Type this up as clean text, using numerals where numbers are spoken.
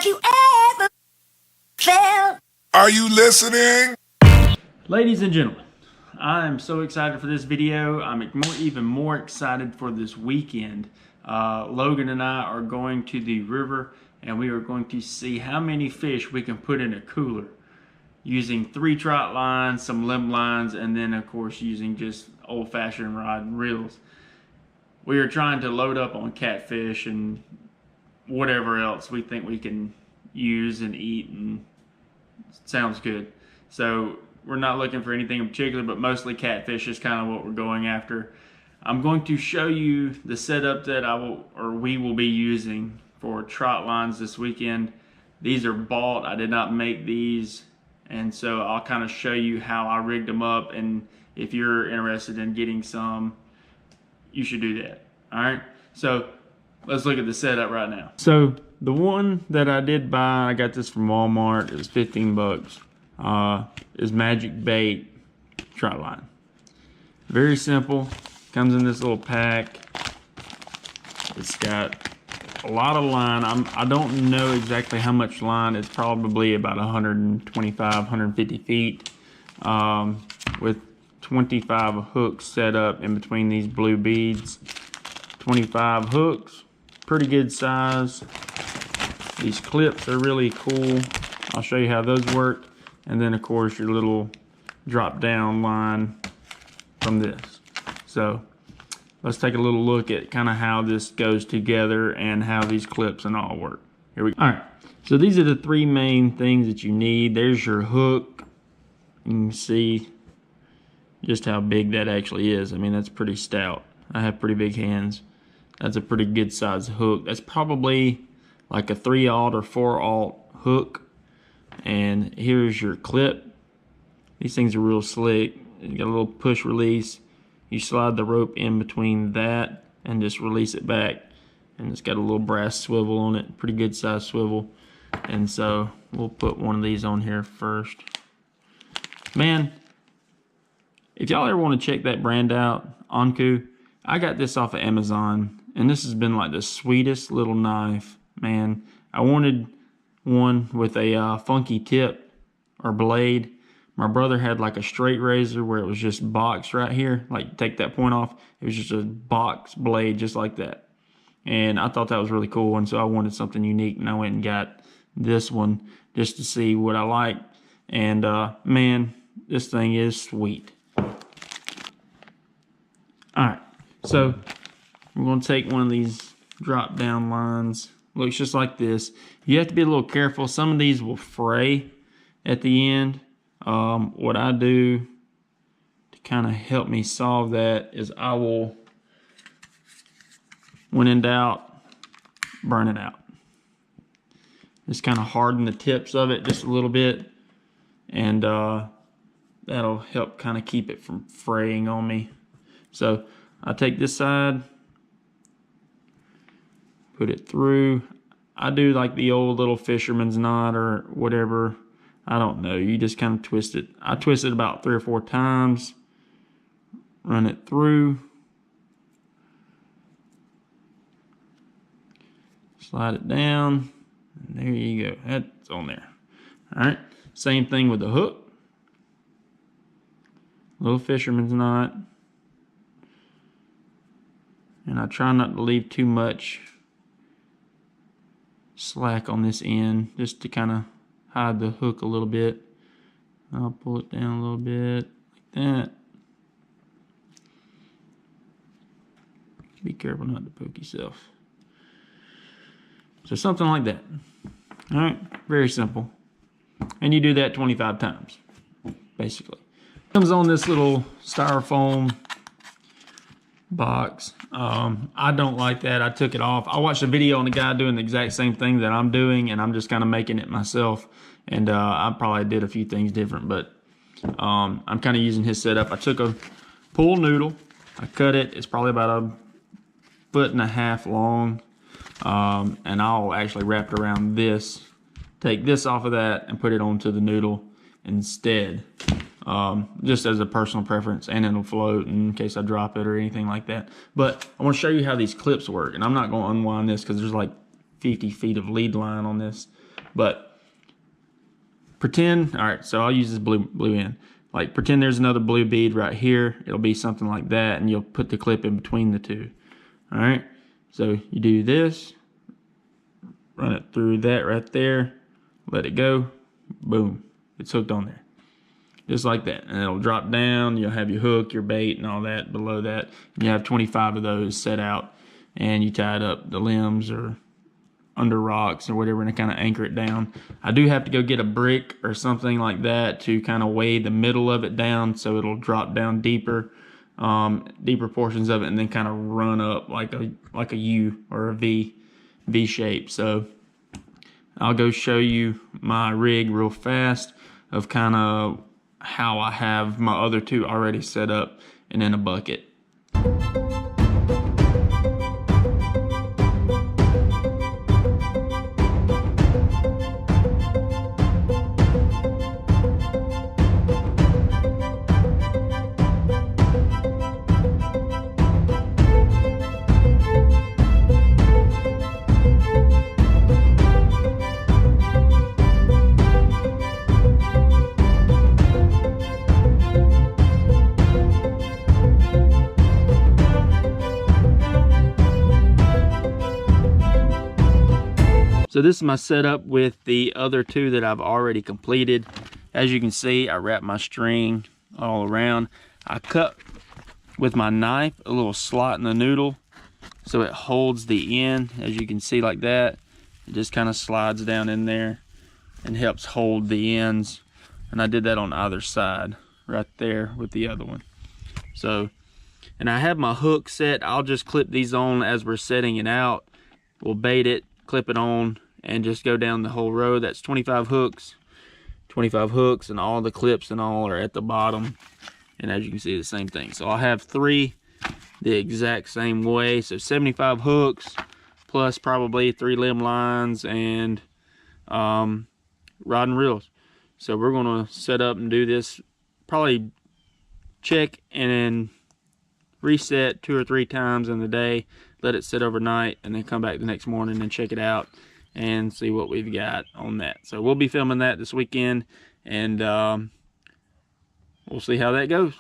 Have you ever felt? Are you listening? Ladies and gentlemen, I am so excited for this video. I'm even more excited for this weekend. Logan and I are going to the river and we are going to see how many fish we can put in a cooler using 3 trot lines, some limb lines, and then of course using just old-fashioned rod and reels. We are trying to load up on catfish and whatever else we think we can use and eat, and sounds good. So we're not looking for anything in particular, but mostly catfish is kind of what we're going after. I'm going to show you the setup that we will be using for trot lines this weekend. These are bought. I did not make these, and so I'll kind of show you how I rigged them up, and if you're interested in getting some, you should do that. All right, so let's look at the setup right now. So the one that I did buy, I got this from Walmart. It was 15 bucks. Is Magic Bait trot line. Very simple. Comes in this little pack. It's got a lot of line. I don't know exactly how much line. It's probably about 125, 150 feet, with 25 hooks set up in between these blue beads. 25 hooks, pretty good size. These clips are really cool. I'll show you how those work. And then of course your little drop down line from this. So let's take a little look at kind of how this goes together and how these clips and all work. Here we go. All right, so these are the 3 main things that you need. There's your hook. You can see just how big that actually is. I mean, that's pretty stout. I have pretty big hands. That's a pretty good size hook. That's probably like a 3/0 or 4/0 hook. And here's your clip. These things are real slick. You got a little push release. You slide the rope in between that and just release it back. And it's got a little brass swivel on it, pretty good size swivel. And so we'll put one of these on here first. Man, if y'all ever want to check that brand out, Anku, I got this off of Amazon, and this has been like the sweetest little knife, man. I wanted one with a funky tip or blade. My brother had like a straight razor where it was just boxed right here, like take that point off. It was just a box blade just like that, and I thought that was really cool, and so I wanted something unique, and I went and got this one just to see what I like. And man, this thing is sweet. Alright, so we're going to take one of these drop down lines. Looks just like this. You have to be a little careful. Some of these will fray at the end. What I do to kind of help me solve that is I will, when in doubt, burn it out. Just kind of harden the tips of it just a little bit, and that'll help kind of keep it from fraying on me. So I take this side, put it through. I do like the old little fisherman's knot or whatever. I don't know. You just kind of twist it. I twist it about 3 or 4 times. Run it through. Slide it down. And there you go. That's on there. All right. Same thing with the hook. Little fisherman's knot. And I try not to leave too much slack on this end, just to kind of hide the hook a little bit. I'll pull it down a little bit like that. Be careful not to poke yourself. So something like that. All right, very simple. And you do that 25 times, basically. Comes on this little styrofoam box. I don't like that. I took it off. I watched a video on a guy doing the exact same thing that I'm doing, and I'm just kind of making it myself. And I probably did a few things different, but I'm kind of using his setup. I took a pool noodle. I cut it. It's probably about 1.5 feet long, and I'll actually wrap it around this. Take this off of that and put it onto the noodle instead. Just as a personal preference, and it'll float in case I drop it or anything like that. But I want to show you how these clips work, and I'm not going to unwind this because there's like 50 feet of lead line on this. But pretend, all right, so I'll use this blue end. Like pretend there's another blue bead right here. It'll be something like that, and you'll put the clip in between the two. All right, so you do this, run it through that right there, let it go, boom, it's hooked on there. Just like that, and it'll drop down. You'll have your hook, your bait, and all that below that. And you have 25 of those set out, and you tie it up the limbs or under rocks or whatever, and to kind of anchor it down. I do have to go get a brick or something like that to kind of weigh the middle of it down, so it'll drop down deeper, deeper portions of it, and then kind of run up like a U or a V shape. So I'll go show you my rig real fast of kind of how I have my other two already set up and in a bucket. So this is my setup with the other two that I've already completed. As you can see, I wrap my string all around. I cut with my knife a little slot in the noodle so it holds the end, as you can see, like that. It just kind of slides down in there and helps hold the ends. And I did that on either side right there with the other one. So, and I have my hook set. I'll just clip these on as we're setting it out. We'll bait it, clip it on, and just go down the whole row. That's 25 hooks, and all the clips and all are at the bottom. And as you can see, the same thing. So I'll have 3 the exact same way. So 75 hooks plus probably 3 limb lines and rod and reels. So we're gonna set up and do this, probably check and then reset 2 or 3 times in the day, let it sit overnight, and then come back the next morning and check it out and see what we've got on that. So we'll be filming that this weekend, and we'll see how that goes.